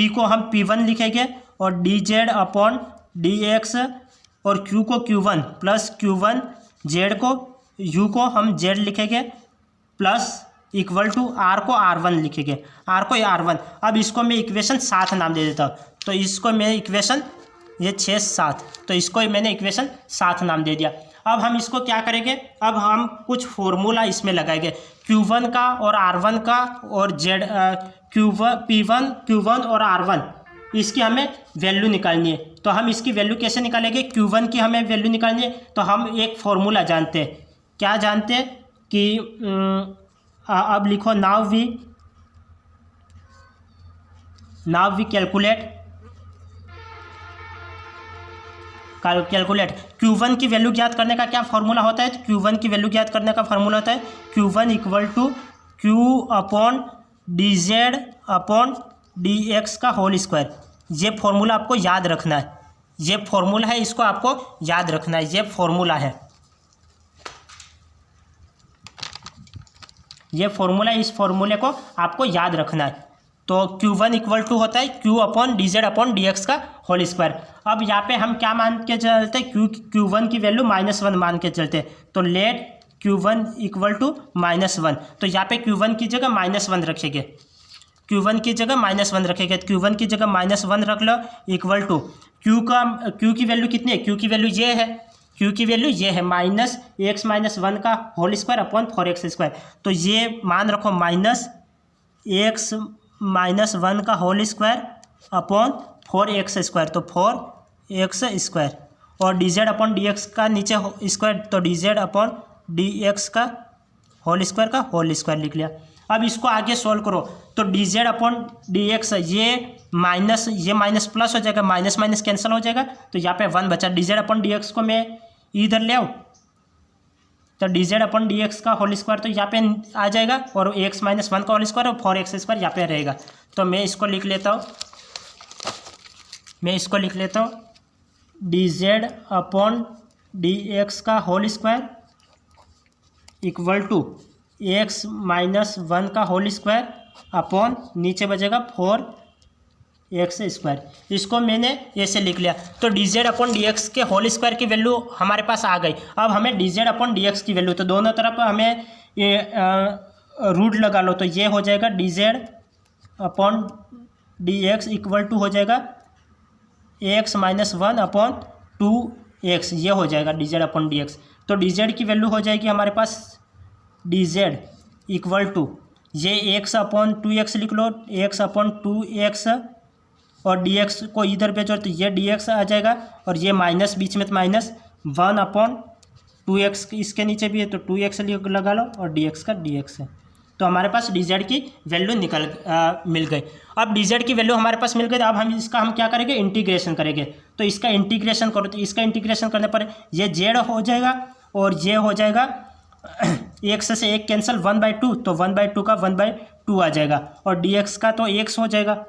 को हम p1 लिखेंगे और dz/dx और q को q1 प्लस q1 z को u को हम z लिखेंगे प्लस इक्वल टू r को r1 लिखेंगे, r को r1। अब इसको मैं इक्वेशन 7 नाम दे देता हूँ, तो इसको मैं इक्वेशन ये 6 7, तो इसको मैंने इक्वेशन 7 नाम दे दिया। अब हम इसको क्या करेंगे, अब हम कुछ फॉर्मूला इसमें लगाएंगे q1 का और r1 का और p1 और r1, इसकी हमें वैल्यू निकालनी है। तो हम इसकी वैल्यू कैसे निकालेंगे, q1 की हमें वैल्यू निकालनी है, तो हम एक फॉर्मूला जानते हैं, क्या जानते हैं कि अब लिखो नाउ वी कैलकुलेट q1 की वैल्यू ज्ञात करने का क्या फार्मूला होता है, q1 की वैल्यू ज्ञात करने का फार्मूला होता है q1 इक्वल टू q/dz/dx का होल स्क्वायर। ये फार्मूला आपको याद रखना है, ये फार्मूला है, इसको आपको याद रखना है, ये फार्मूला है, ये फार्मूला, इस फार्मूले को आपको याद रखना है। तो q1 इक्वल टू होता है q/dz/dx का होल स्क्वायर। अब यहाँ पे हम क्या मान के चलते हैं, q1 की वैल्यू -1 मान के चलते हैं, तो लेट q1 इक्वल टू -1, तो यहाँ पे q1 की जगह -1 रखेंगे, q1 की जगह -1 रखेंगे, तो q1 की जगह -1 रख लो इक्वल टू q की वैल्यू कितनी है, q की वैल्यू ये है, q की वैल्यू ये है -x -1 का होल स्क्वायर अपॉन 4x², तो ये मान रखो -x -1 का होल स्क्वायर अपॉन 4x², तो 4x², और D Z upon D X का नीचे स्क्वायर, तो D Z upon D X का होल स्क्वायर लिख लिया। अब इसको आगे सोल्व करो तो D Z upon D x, ये माइनस प्लस हो जाएगा, माइनस माइनस कैंसिल हो जाएगा, तो यहाँ पे 1 बचा। D Z upon D x को मैं इधर ले आऊँ तो D Z upon D X का होल स्क्वायर तो यहाँ पे आ जाएगा, और एक्स माइनस 1 का होल स्क्वायर और 4x स्क्वायर यहाँ पे रहेगा। तो मैं इसको लिख लेता हूँ, D Z upon D X का whole square equal to X minus 1 का होल स्क्वायर अपॉन नीचे बचेगा 4x स्क्वायर। इसको मैंने ऐसे लिख लिया। तो D Z upon D x के होल स्क्वायर की वैल्यू हमारे पास आ गई। अब हमें D Z upon D X की वैल्यू, तो दोनों तरफ हमें रूट लगा लो, तो ये हो जाएगा d Z upon D x equal to हो जाएगा एक्स माइनस 1 अपॉन 2x, ये हो जाएगा d Z upon D x. तो डी जेड की वैल्यू हो जाएगी हमारे पास डी जेड इक्वल टू ये एक्स अपॉन 2x लिख लो, एक्स अपॉन 2x, और डी एक्स को इधर भेजो तो ये डी एक्स आ जाएगा, और ये माइनस बीच में तो माइनस 1 अपॉन 2x इसके नीचे भी है, तो 2x लगा लो और डी एक्स का डी एक्स है। तो हमारे पास डी जेड की वैल्यू मिल गई। अब डी जेड की वैल्यू हमारे पास मिल गई, तो अब हम क्या करेंगे, इंटीग्रेशन करेंगे। तो इसका इंटीग्रेशन करो, तो इसका इंटीग्रेशन करने पर ये जेड हो जाएगा और ये हो जाएगा एक्स से एक कैंसिल 1/2, तो 1/2 का 1/2 आ जाएगा, और डी एक्स का तो एक्स हो जाएगा,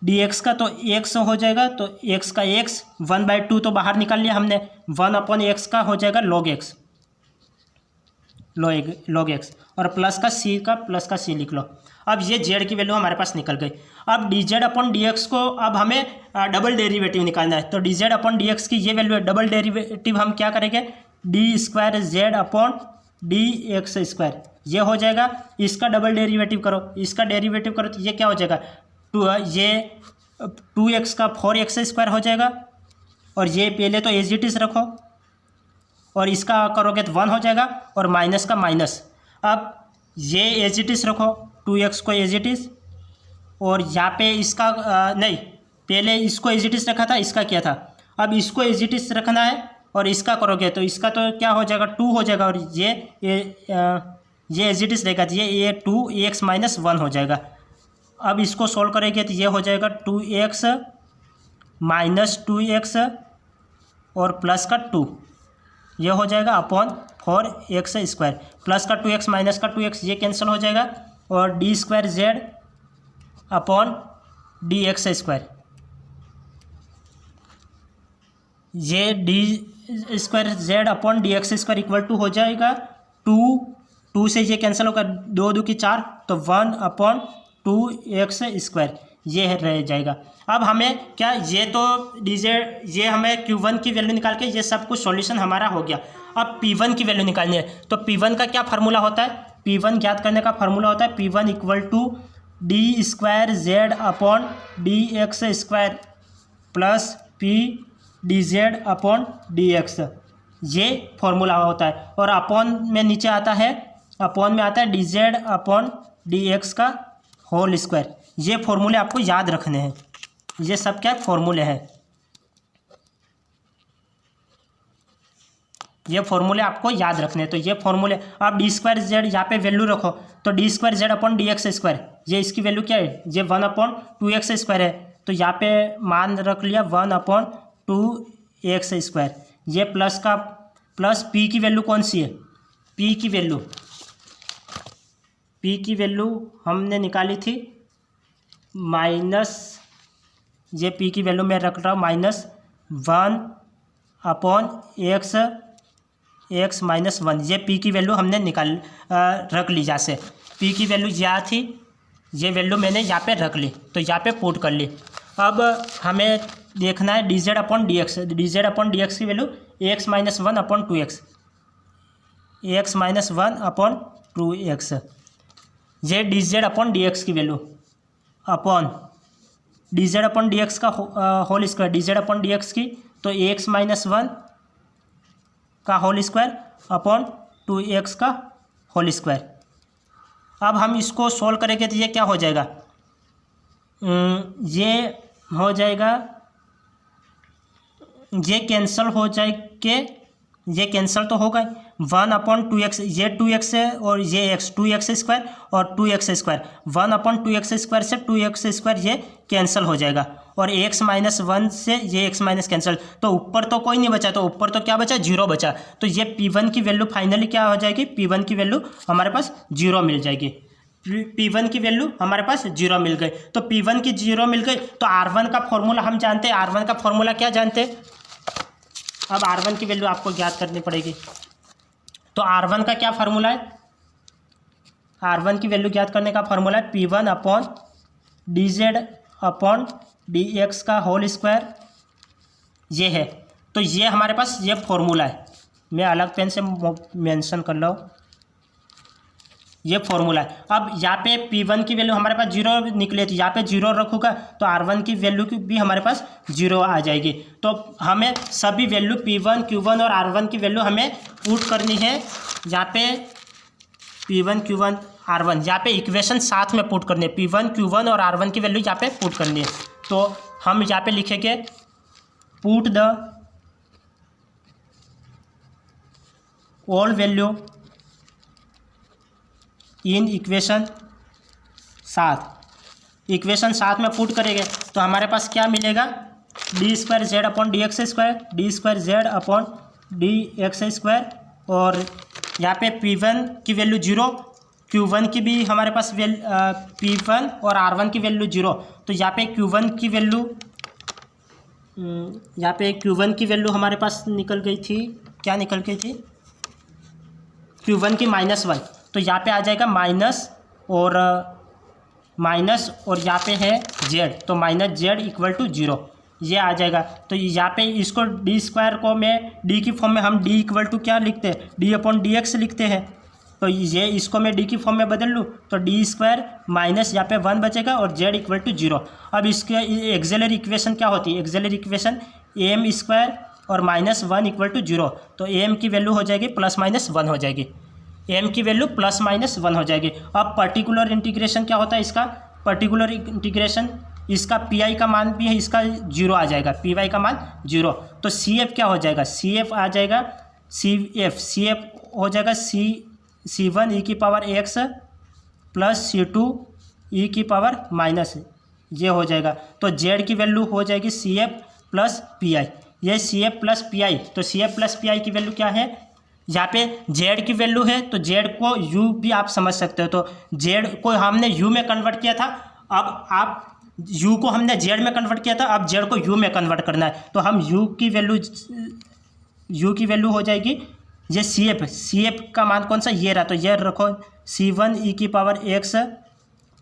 डी एक्स का तो एक्स हो जाएगा, तो एक्स का एक्स 1/2 तो बाहर निकाल लिया हमने, 1 अपॉन एक्स का हो जाएगा log x, और प्लस का सी लिख लो। अब ये जेड की वैल्यू हमारे पास निकल गई। अब D Z upon D x को अब हमें डबल डेरिवेटिव निकालना है, तो D Z upon D X की ये वैल्यू है, डबल डेरिवेटिव हम क्या करेंगे, D square Z upon D x square, ये हो जाएगा। इसका डबल डेरिवेटिव करो, तो ये क्या हो जाएगा, ये 2x का 4x स्क्वायर हो जाएगा, और ये पहले तो एज इट इज रखो, और इसका करोगे तो 1 हो जाएगा, और माइनस का माइनस। अब ये एज इट इज रखो, 2x को एज इट इज, और यहाँ पे इसका नहीं, पहले इसको एज इट इज रखा था, इसका क्या था, अब इसको एज इट इज रखना है, और इसका करोगे तो इसका तो क्या हो जाएगा 2 हो जाएगा, और ये एज इट इज रहेगा, तो ये 2x माइनस 1 हो जाएगा। अब इसको सोल्व करेंगे तो ये हो जाएगा 2x माइनस 2x और प्लस का 2, ये हो जाएगा अपॉन 4x स्क्वायर, प्लस का 2x माइनस का 2x ये कैंसिल हो जाएगा, और D square Z upon D x square, ये D square Z upon D x square equal to हो जाएगा 2 से ये कैंसिल होगा, 2 2 की 4, तो 1 अपॉन 2x स्क्वायर, ये रह जाएगा। अब हमें क्या, ये तो डीजेड, ये हमें Q1 की वैल्यू निकाल के ये सब कुछ सॉल्यूशन हमारा हो गया। अब P1 की वैल्यू निकालनी है, तो P1 का क्या फार्मूला होता है, P1 ज्ञात करने का फार्मूला होता है P1 equal to d square Z upon D x square plus P d Z upon D x, ये फॉर्मूला होता है। और अपॉन में नीचे आता है, अपॉन में आता है D Z upon D X का होल स्क्वायर। ये फॉर्मूले आपको याद रखने हैं, ये सब क्या फॉर्मूले हैं, ये फॉर्मूले आपको याद रखने हैं। तो ये फॉर्मूले, आप डी स्क्वायर जेड यहाँ पे वैल्यू रखो, तो D square Z upon D x square, ये इसकी वैल्यू क्या है, ये 1 अपॉन 2x स्क्वायर है, तो यहाँ पे मान रख लिया 1 अपॉन 2x स्क्वायर। ये प्लस का प्लस p की वैल्यू कौन सी है, p की वैल्यू हमने निकाली थी माइनस, ये p की वैल्यू मैं रख रहा हूँ -1 अपॉन x माइनस 1, ये p की वैल्यू हमने रख ली। जैसे p की वैल्यू यहाँ थी, ये वैल्यू मैंने यहाँ पे रख ली, तो यहाँ पे पुट कर ली। अब हमें देखना है D Z upon D X, की value x minus 1 upon 2x, x minus 1 upon 2x, ये D Z upon D X की value upon D Z upon D X का whole square, D Z upon D X की, तो x माइनस 1 का होल स्क्वायर अपॉन 2x का होल स्क्वायर। अब हम इसको सोल्व करेंगे तो ये क्या हो जाएगा, ये हो जाएगा ये कैंसिल हो जाएंगे, ये कैंसिल तो होगा 1/2x, ये 2x है और ये x 2x² और 2x², 1/2x² से 2x² ये कैंसिल हो जाएगा और x - 1 से ये x माइनस कैंसिल, तो ऊपर तो कोई नहीं बचा, तो ऊपर तो क्या बचा 0 बचा। तो ये P1 की वैल्यू फाइनली क्या हो जाएगी, P1 की वैल्यू हमारे पास 0 मिल जाएगी। P1 की वैल्यू हमारे पास 0 मिल गई। तो P1 की 0 मिल गई तो R1 का फॉर्मूला हम जानते हैं, R1 का फॉर्मूला क्या जानते हैं, अब R1 की वैल्यू आपको ज्ञात करनी पड़ेगी। तो R1 का क्या फार्मूला है, R1 की वैल्यू ज्ञात करने का फार्मूला है P1/dz/dx का होल स्क्वायर, ये है। तो ये हमारे पास ये फॉर्मूला है, मैं अलग पेन से मेंशन कर रहा हूँ, ये फॉर्मूला है। अब यहाँ पे P1 की वैल्यू हमारे पास 0 निकले, तो यहाँ पे 0 रखूँगा तो R1 की वैल्यू भी हमारे पास 0 आ जाएगी। तो हमें सभी वैल्यू P1, Q1 और R1 की वैल्यू हमें पुट करनी है। यहाँ पे P1, Q1, R1 यहाँ पे इक्वेशन साथ में पुट करनी है, P1, Q1 और R1 की वैल्यू यहाँ पे पुट करनी है। तो हम यहाँ पे लिखेंगे put the all value in equation 7, equation 7 में पुट करेंगे तो हमारे पास क्या मिलेगा, d2z/dx², d2z/dx², और यहाँ पे P1 की वैल्यू 0, Q1 की भी हमारे पास P1 और R1 की वैल्यू 0। तो यहाँ पे Q1 की वैल्यू हमारे पास निकल गई थी, क्या निकल गई थी, Q1 की -1, तो यहाँ पे आ जाएगा माइनस और यहाँ पे है z, तो -z = 0 ये आ जाएगा। तो यहाँ पे इसको d² को मैं d की फॉर्म में हम d = क्या लिखते हैं, d/dx लिखते हैं। तो ये इसको मैं d की फॉर्म में बदल लूँ तो d² माइनस यहाँ पे 1 बचेगा और z = 0। अब इसके एक्सिलरी इक्वेशन क्या होती है, एक्सिलरी इक्वेशन am² और -1 = 0, तो am की वैल्यू हो जाएगी +-1 हो जाएगी, m की वैल्यू +-1 हो जाएगी। अब पर्टिकुलर इंटीग्रेशन क्या होता है, इसका पर्टिकुलर इंटीग्रेशन, इसका pi का मान भी है, इसका 0 आ जाएगा, py का मान 0। तो cf क्या हो जाएगा, cf आ जाएगा cf हो जाएगा c1 e⁻x + c2 e⁻, ये हो जाएगा। तो z की वैल्यू हो जाएगी cf + pi, ये cf + pi, तो cf + pi की वैल्यू क्या है, यहाँ पे z की वैल्यू है तो z को u भी आप समझ सकते हो। तो z को हमने u में कन्वर्ट किया था, अब आप u को हमने z में कन्वर्ट किया था, अब z को u में कन्वर्ट करना है। तो हम u की वैल्यू हो जाएगी, ये cf का मान कौन सा, ये रहा, तो ये रखो c1 e⁻x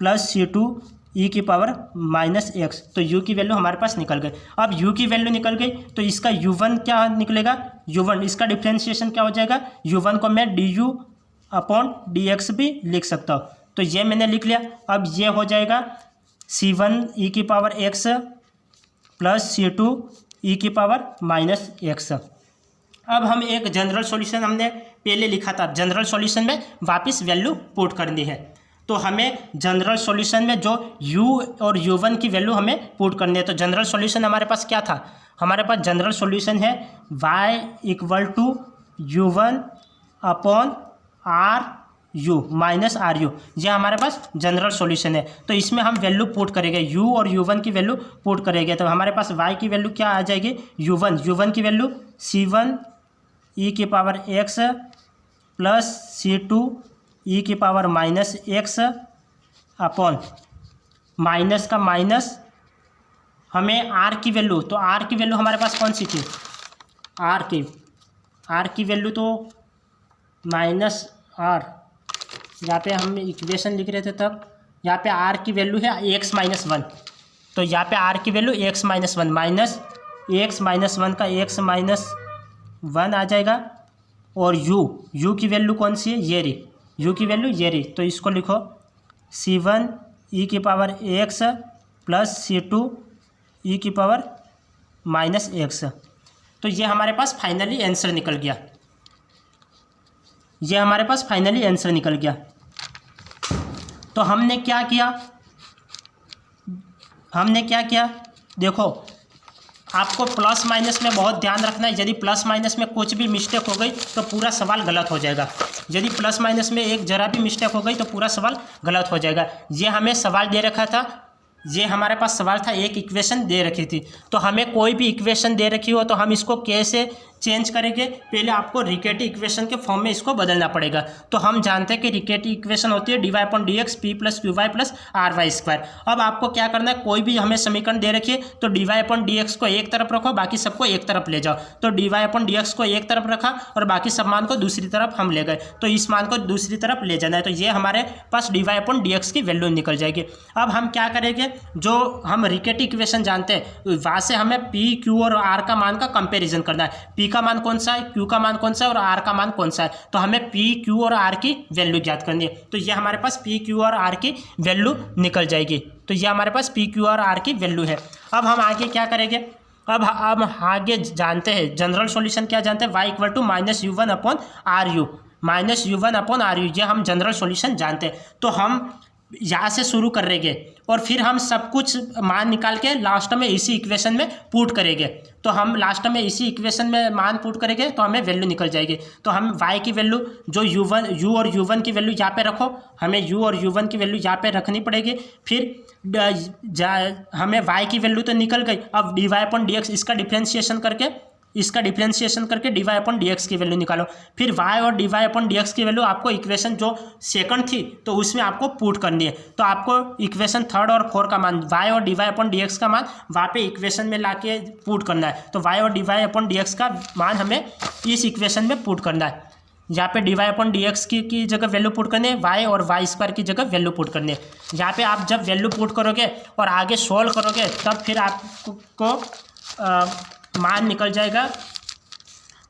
+ c2 e⁻x, तो u की वैल्यू हमारे पास निकल गई। अब u की वैल्यू निकल गई तो इसका u1 क्या निकलेगा, u1 इसका डिफ्रेंशिएशन क्या हो जाएगा, u1 को मैं du/dx भी लिख सकता हूँ, तो ये मैंने लिख लिया। अब ये हो जाएगा c1 e⁻x + c2 e⁻x। अब हम एक जनरल सॉल्यूशन हमने पहले लिखा था, जनरल सॉल्यूशन में वापस वैल्यू पुट करनी है। तो हमें जनरल सॉल्यूशन में जो u और u1 की वैल्यू हमें पुट करनी है। तो जनरल सॉल्यूशन हमारे पास क्या था, हमारे पास जनरल सॉल्यूशन है y = u1/ru - ru, ये हमारे पास जनरल सॉल्यूशन है। तो इसमें हम वैल्यू पुट करेंगे, u और u1 की वैल्यू पुट करेंगे। तो हमारे पास y की वैल्यू क्या आ जाएगी, u1 की value c1 e⁻x + c2 e⁻x upon minus का माइनस, हमें r की वैल्यू, तो r की वैल्यू हमारे पास कौन सी थी, r की वैल्यू तो -r, यहाँ पे हम इक्वेशन लिख रहे थे तब, यहाँ पे r की वैल्यू है x - 1, तो यहाँ पे r की वैल्यू x - 1 माइनस x - 1 का x - 1 आ जाएगा, और u की वैल्यू कौन सी है, ये रही, u की वैल्यू ये रही। तो इसको लिखो c1 e⁻x + c2 e⁻x। तो ये हमारे पास फाइनली आंसर निकल गया, ये हमारे पास फाइनली आंसर निकल गया। तो हमने क्या किया, देखो आपको प्लस माइनस में बहुत ध्यान रखना है। यदि प्लस माइनस में कुछ भी मिस्टेक हो गई तो पूरा सवाल गलत हो जाएगा। यदि प्लस माइनस में एक जरा भी मिस्टेक हो गई तो पूरा सवाल गलत हो जाएगा। ये हमें सवाल दे रखा था, ये हमारे पास सवाल था, एक इक्वेशन दे रखी थी। तो हमें कोई भी इक्वेशन दे रखी हो तो हम इसको कैसे चेंज करेंगे, पहले आपको रिकेटी इक्वेशन के फॉर्म में इसको बदलना पड़ेगा। तो हम जानते हैं कि रिकेटी इक्वेशन होती है dy/dx p + qy + ry²। अब आपको क्या करना है, कोई भी हमें समीकरण दे रखिए तो dy/dx को एक तरफ रखो, बाकी सबको एक तरफ ले जाओ। तो dy/dx को एक तरफ रखा और बाकी सब मान को दूसरी तरफ हम ले गए, तो इस मान को दूसरी तरफ ले जाना है। तो ये हमारे पास dy/dx की वैल्यू निकल जाएगी। अब हम क्या करेंगे, जो हम रिकेटी इक्वेशन जानते हैं वहाँ से हमें p, q और r का मान का कंपेरिजन करना है। p का मान कौन सा है, q का मान कौन सा है और r का मान कौन सा है। तो हमें p, q और r की वैल्यू ज्ञात करनी है। तो ये हमारे पास p, q और r की वैल्यू निकल जाएगी। तो ये हमारे पास p, q और r की वैल्यू है। अब हम आगे क्या करेंगे, अब आगे जानते हैं जनरल सॉल्यूशन क्या जानते हैं, y = -u1/ru, -u1/ru, ये हम जनरल सॉल्यूशन जानते हैं। तो हम यहाँ से शुरू करेंगे और फिर हम सब कुछ मान निकाल के लास्ट में इसी इक्वेशन में पुट करेंगे। तो हम लास्ट में इसी इक्वेशन में मान पुट करेंगे तो हमें वैल्यू निकल जाएगी। तो हम y की वैल्यू जो u और u1 की वैल्यू यहाँ पे रखो, हमें u और u1 की वैल्यू यहाँ पे रखनी पड़ेगी। फिर हमें y की वैल्यू तो निकल गई। अब dy/dx इसका डिफ्रेंशिएशन करके dy/dx की वैल्यू निकालो। फिर y और dy/dx की वैल्यू आपको इक्वेशन जो सेकंड थी तो उसमें आपको पुट करनी है। तो आपको इक्वेशन 3 और 4 का मान, y और dy/dx का मान वहाँ पे इक्वेशन में लाके पुट करना है। तो y और dy/dx का मान हमें इस इक्वेशन में पुट करना है। यहाँ पे dy/dx की जगह वैल्यू पुट करनी है, y और y² की जगह वैल्यू पुट करनी है। यहाँ पे आप जब वैल्यू पुट करोगे और आगे सोल्व करोगे तब फिर आपको मान निकल जाएगा।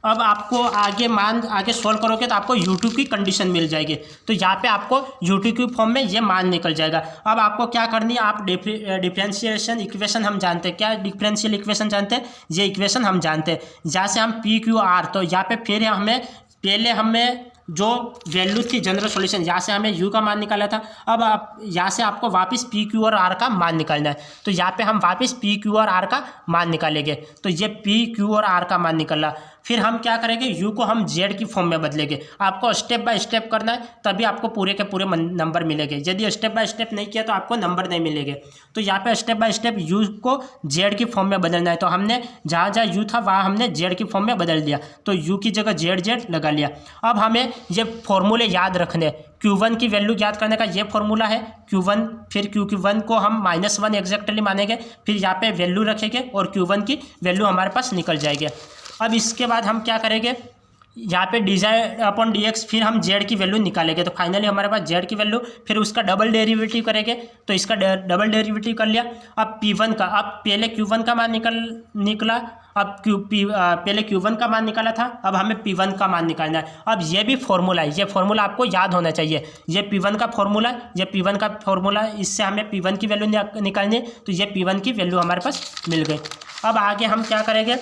अब आपको आगे सोल्व करोगे तो आपको u2 की कंडीशन मिल जाएगी। तो यहाँ पे आपको u2 की फॉर्म में ये मान निकल जाएगा। अब आपको क्या करनी है, आप डिफरेंशिएशन इक्वेशन हम जानते हैं, क्या डिफरेंशियल इक्वेशन जानते हैं, ये इक्वेशन हम जानते हैं। जहाँ से हम p, q, r, तो यहाँ पे फिर हमें जो वैल्यू थी जनरल सॉल्यूशन, यहाँ से हमें u का मान निकाला था। अब आप यहाँ से आपको वापस p, q और r का मान निकालना है। तो यहाँ पे हम वापस p, q और r का मान निकालेंगे। तो ये p, q और r का मान निकला। फिर हम क्या करेंगे, u को हम z की फॉर्म में बदलेंगे। आपको स्टेप बाय स्टेप करना है, तभी आपको पूरे के पूरे नंबर मिलेंगे। यदि स्टेप बाय स्टेप नहीं किया तो आपको नंबर नहीं मिलेंगे। तो यहाँ पे स्टेप बाय स्टेप u को z की फॉर्म में बदलना है। तो हमने जहाँ u था वहाँ हमने z की फॉर्म में बदल दिया। तो u की जगह z लगा लिया। अब हमें ये फॉर्मूले याद रखने, q1 की वैल्यू याद करने का ये फॉर्मूला है q1। फिर q1 को हम -1 एग्जैक्टली मानेंगे, फिर यहाँ पे वैल्यू रखेंगे और q1 की वैल्यू हमारे पास निकल जाएगी। अब इसके बाद हम क्या करेंगे, यहाँ पे dy/dx, फिर हम z की वैल्यू निकालेंगे। तो फाइनली हमारे पास z की वैल्यू, फिर उसका डबल डेरिवेटिव करेंगे। तो इसका डबल डेरिवेटिव कर लिया। अब p1 का, अब पहले q1 का मान निकला, अब पहले q1 का मान निकाला था, अब हमें p1 का मान निकालना है। अब ये भी फॉर्मूला है, ये फॉर्मूला आपको याद होना चाहिए। ये p1 का फॉर्मूला है, ये p1 का फॉर्मूला है, इससे हमें p1 की वैल्यू निकालनी है। तो ये p1 की वैल्यू हमारे पास मिल गई। अब आगे हम क्या करेंगे,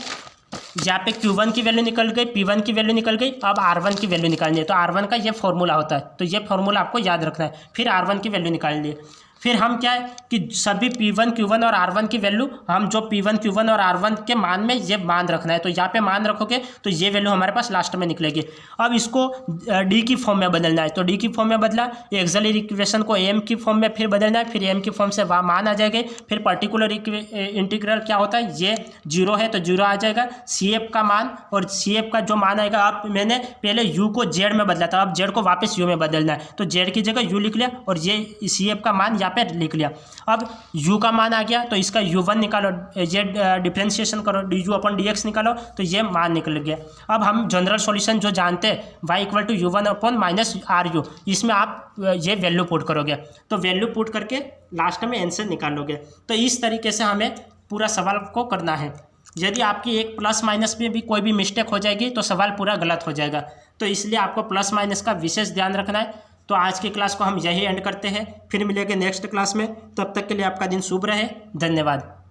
यहाँ पे q1 की वैल्यू निकल गई, p1 की वैल्यू निकल गई। अब r1 की वैल्यू निकालनी है। तो r1 का ये फॉर्मूला होता है, तो ये फॉर्मूला आपको याद रखना है। फिर r1 की वैल्यू निकालनी है। फिर हम क्या है कि सभी p1, q1 और r1 की वैल्यू, हम जो p1, q1 और r1 के मान में ये मान रखना है। तो यहाँ पे मान रखोगे तो ये वैल्यू हमारे पास लास्ट में निकलेगी। अब इसको d की फॉर्म में बदलना है। तो d की फॉर्म में बदला, एक्सिलरी इक्वेशन को m की फॉर्म में फिर बदलना है। फिर m की फॉर्म से वहाँ मान आ जाएगा। फिर पर्टिकुलर इंटीग्रल क्या होता है, ये 0 है तो 0 आ जाएगा। CF का मान, और CF का जो मान आएगा, अब मैंने पहले u को z में बदला था, अब z को वापस u में बदलना है। तो z की जगह u लिख लिया और ये CF का मान पे लिख लिया। अब u का मान आ गया तो इसका u1 निकालो, ये डिफरेंशिएशन करो, du/dx निकालो, तो ये मान निकल गया। अब हम जनरल सॉल्यूशन जो जानते हैं y = u1/-ru, इसमें आप ये वैल्यू पुट करोगे। तो वैल्यू पुट करके लास्ट में आंसर निकालोगे। तो इस तरीके से हमें पूरा सवाल को करना है। यदि आपकी एक प्लस माइनस में भी कोई भी मिस्टेक हो जाएगी तो सवाल पूरा गलत हो जाएगा। तो इसलिए आपको प्लस माइनस का विशेष ध्यान रखना है। तो आज की क्लास को हम यही एंड करते हैं, फिर मिलेंगे नेक्स्ट क्लास में। तब तक के लिए आपका दिन शुभ रहे। धन्यवाद।